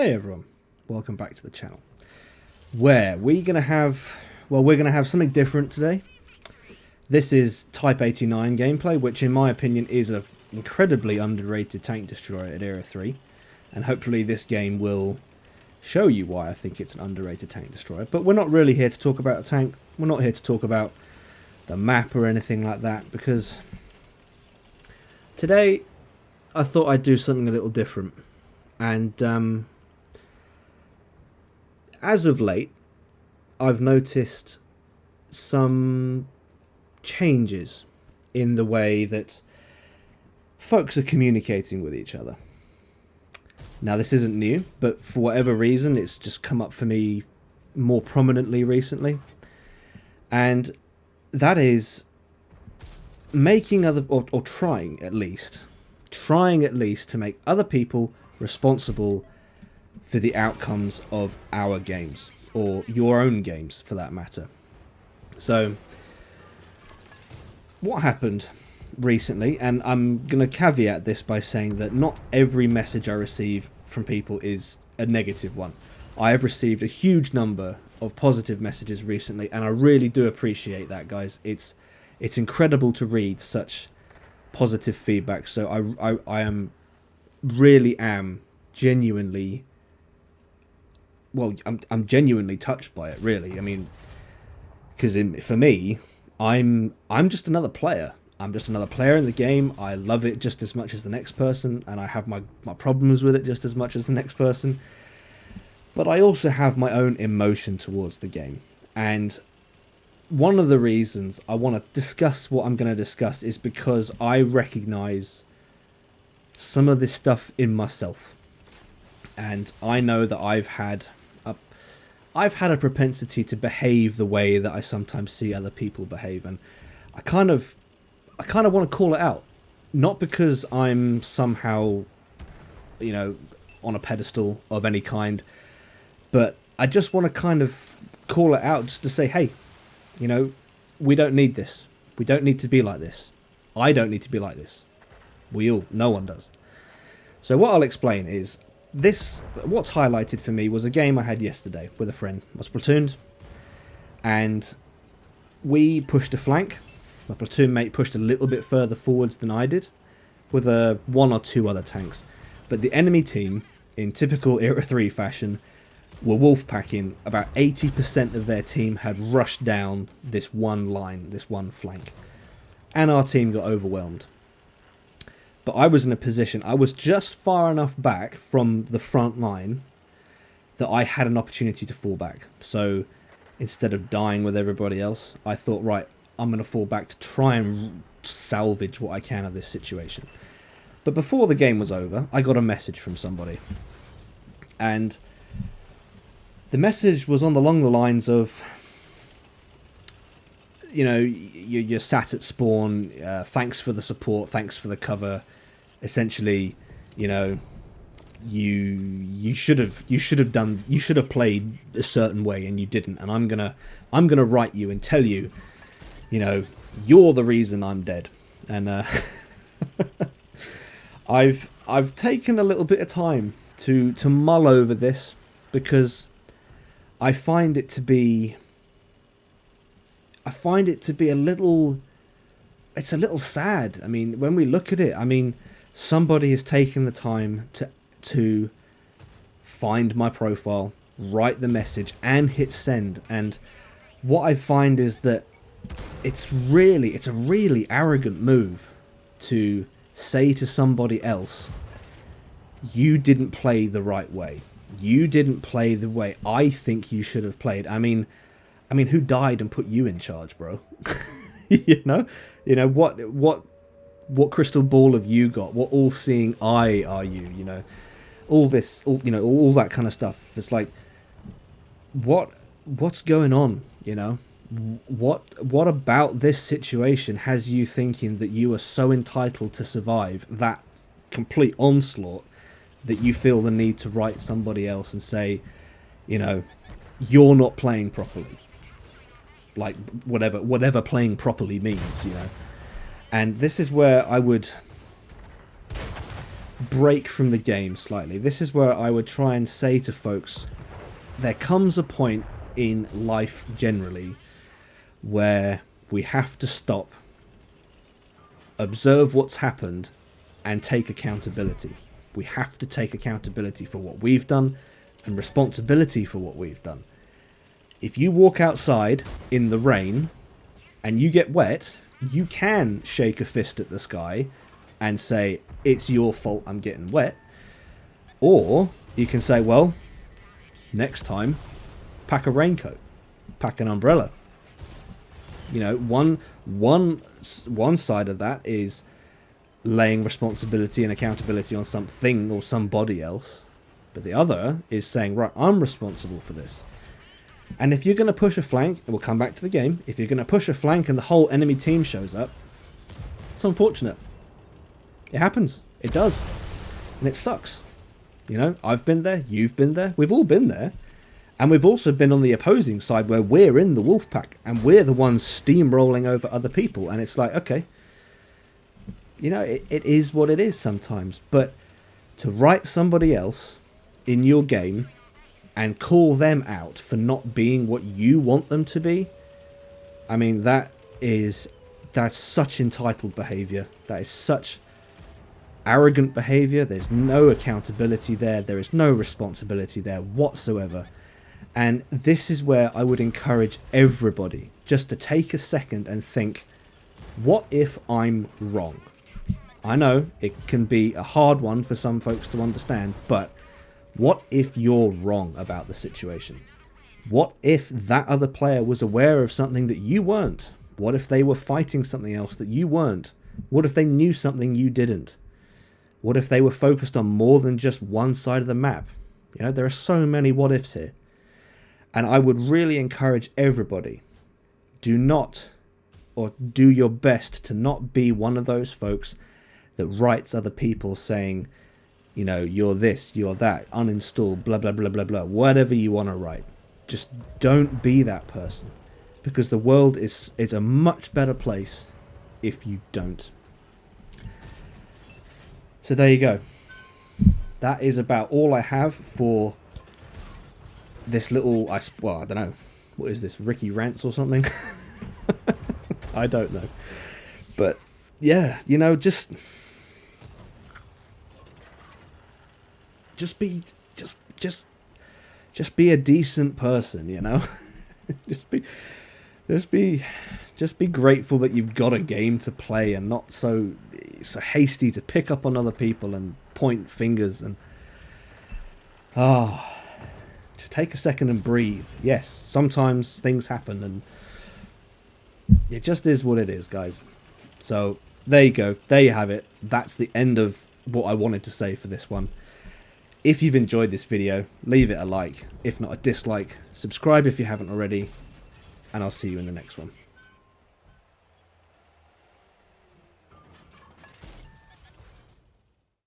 Hey everyone, welcome back to the channel. Where we're gonna have something different today. This is Type 89 gameplay, which in my opinion is an incredibly underrated tank destroyer at Era 3. And hopefully this game will show you why I think it's an underrated tank destroyer. But we're not really here to talk about a tank. We're not here to talk about the map or anything like that, because today I thought I'd do something a little different. And as of late, I've noticed some changes in the way that folks are communicating with each other. Now, this isn't new, but for whatever reason, it's just come up for me more prominently recently. And that is making other, or trying at least to make other people responsible for the outcomes of our games, or your own games for that matter. So what happened recently, and I'm going to caveat this by saying that not every message I receive from people is a negative one. I have received a huge number of positive messages recently, and I really do appreciate that, guys. It's incredible to read such positive feedback. So I am genuinely, well, I'm genuinely touched by it, really. I mean, because for me, I'm just another player. I'm just another player in the game. I love it just as much as the next person, and I have my problems with it just as much as the next person. But I also have my own emotion towards the game. And one of the reasons I want to discuss what I'm going to discuss is because I recognize some of this stuff in myself. And I know that I've had a propensity to behave the way that I sometimes see other people behave, and I kind of want to call it out. Not because I'm somehow, on a pedestal of any kind, but I just want to kind of call it out, just to say, hey, we don't need this. We don't need to be like this. I don't need to be like this. No one does. So what I'll explain is, what's highlighted for me was a game I had yesterday with a friend. I was platooned, and we pushed a flank. My platoon mate pushed a little bit further forwards than I did, with one or two other tanks. But the enemy team, in typical Era 3 fashion, were wolfpacking. About 80% of their team had rushed down this one line, this one flank. And our team got overwhelmed. But I was in a position, I was just far enough back from the front line that I had an opportunity to fall back. So instead of dying with everybody else, I thought, right, I'm going to fall back to try and salvage what I can of this situation. But before the game was over, I got a message from somebody. And the message was along the lines of, you're sat at spawn, thanks for the support, thanks for the cover. Essentially, you should have played a certain way and you didn't, and I'm gonna write you and tell you, you're the reason I'm dead. And I've taken a little bit of time to mull over this, because I find it to be a little sad. I mean, when we look at it, somebody has taken the time to find my profile, write the message, and hit send. And what I find is that it's a really arrogant move to say to somebody else, you didn't play the right way. You didn't play the way I think you should have played. I mean, who died and put you in charge, bro? What crystal ball have you got? What all-seeing eye are you? All that kind of stuff. It's like, what's going on? What about this situation has you thinking that you are so entitled to survive that complete onslaught that you feel the need to write somebody else and say, you're not playing properly? Like, whatever playing properly means, And this is where I would break from the game slightly. This is where I would try and say to folks, there comes a point in life generally where we have to stop, observe what's happened, and take accountability. We have to take accountability for what we've done and responsibility for what we've done. If you walk outside in the rain and you get wet, you can shake a fist at the sky and say, it's your fault I'm getting wet. Or you can say, well, next time, pack a raincoat, pack an umbrella. You know, one side of that is laying responsibility and accountability on something or somebody else. But the other is saying, right, I'm responsible for this. And if you're going to push a flank, and we'll come back to the game, if you're going to push a flank and the whole enemy team shows up, it's unfortunate. It happens. It does. And it sucks. You know, I've been there, you've been there, we've all been there. And we've also been on the opposing side where we're in the wolf pack and we're the ones steamrolling over other people. And it's like, okay, you know, it is what it is sometimes. But to write somebody else in your game and call them out for not being what you want them to be, I mean, that's such entitled behavior. That is such arrogant behavior. There's no accountability there. There is no responsibility there whatsoever. And this is where I would encourage everybody just to take a second and think, what if I'm wrong? I know it can be a hard one for some folks to understand, but what if you're wrong about the situation? What if that other player was aware of something that you weren't? What if they were fighting something else that you weren't? What if they knew something you didn't? What if they were focused on more than just one side of the map? You know, there are so many what ifs here. And I would really encourage everybody, do your best to not be one of those folks that writes other people saying, you know, you're this, you're that, uninstall, blah, blah, blah, blah, blah, whatever you want to write. Just don't be that person, because the world is a much better place if you don't. So there you go. That is about all I have for this little, well, I don't know, what is this, Ricky Rants or something? I don't know. But yeah, you know, just be a decent person, you know. just be grateful that you've got a game to play and not so hasty to pick up on other people and point fingers and to take a second and breathe. Yes, sometimes things happen and it just is what it is, guys. So there you go. There you have it. That's the end of what I wanted to say for this one. If you've enjoyed this video, leave it a like. If not, a dislike. Subscribe if you haven't already. And I'll see you in the next one.